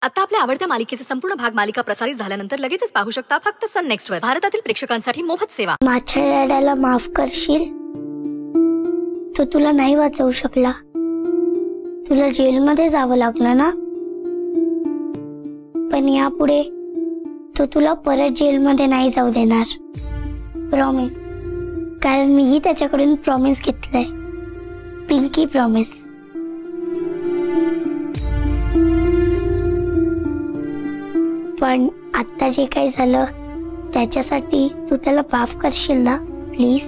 आता आपल्या आवडत्या मालिकेचे संपूर्ण भाग मालिका प्रसारित झाल्यानंतर लगेचच पाहू शकता फक्त सन नेक्स्ट वर। भारतातील प्रेक्षकांसाठी मोफत सेवा। माझ्या डॅडाला माफ करशील? तो तुला नाही वाचवू शकला, तुला जेलमध्ये जावं लागलं ना, पण यापुढे तो तुला परत जेलमध्ये नाही जाऊ देणार, प्रॉमिस। कारण मीही त्याच्याकडून प्रॉमिस घेतलंय, पिंकी प्रॉमिस। पण आता जे काही झालं त्याच्यासाठी तू त्याला माफ करशील ना, प्लीज?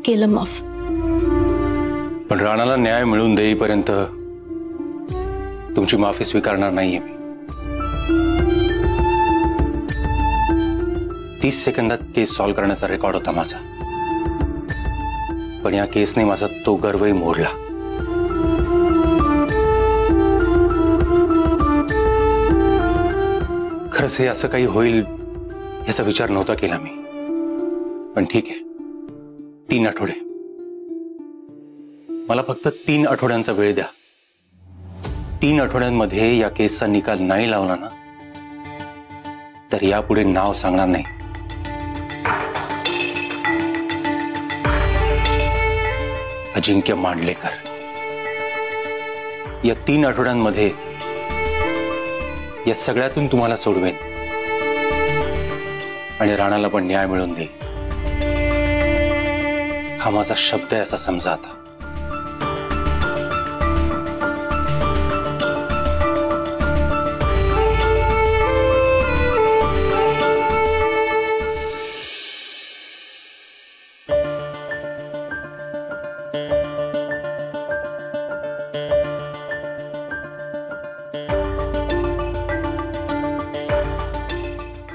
केलं माफ, पण राणाला न्याय मिळून देईपर्यंत तुमची माफी स्वीकारणार नाहीये मी। 30 सेकंदात केस सॉल्व्ह करण्याचा रेकॉर्ड होता माझा, पण या केसने माझा तो गर्वही मोडला। खरंच हे असं काही होईल याचा विचार नव्हता केला मी, पण ठीक आहे, 3 आठवडे, मला फक्त 3 आठवड्यांचा वेळ द्या। 3 आठवड्यांमध्ये या केसचा निकाल नाही लावला ना, तर यापुढे नाव सांगणार नाही। अजिंक्य मांडलेकर। या 3 आठवड्यांमध्ये या सगळ्यातून तुम्हाला सोडवेन आणि राणाला पण न्याय मिळवून देईन, हा माझा शब्द आहे असा समजा आता।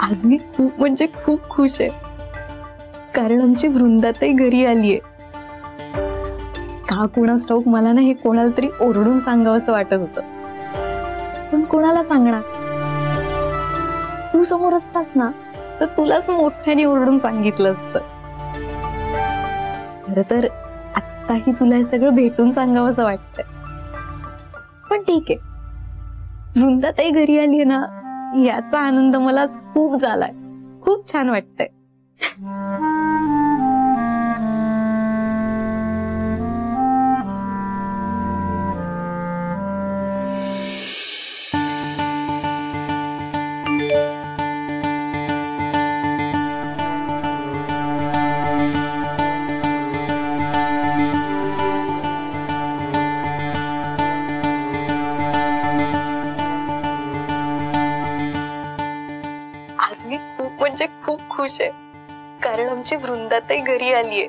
आज मी खूप म्हणजे खूप खुश आहे, कारण आमची वृंदाताई घरी आलीये। का कोणास ठाऊक मला ना हे कोणाला तरी ओरडून सांगावंसं वाटत होतं, पण कोणाला सांगणार? तू समोर असतास ना तर तुलाच मोठ्याने ओरडून सांगितलं असतं। खरं तर आत्ताही तुला हे सगळं भेटून सांगावंसं वाटतंय, पण ठीक आहे, वृंदाताई घरी आलीये ना याचा आनंद मला खूप झालाय, खूप छान वाटतंय। आज मी खूप म्हणजे खूप खुश आहे, कारण आमची वृंदाताई घरी आलीये।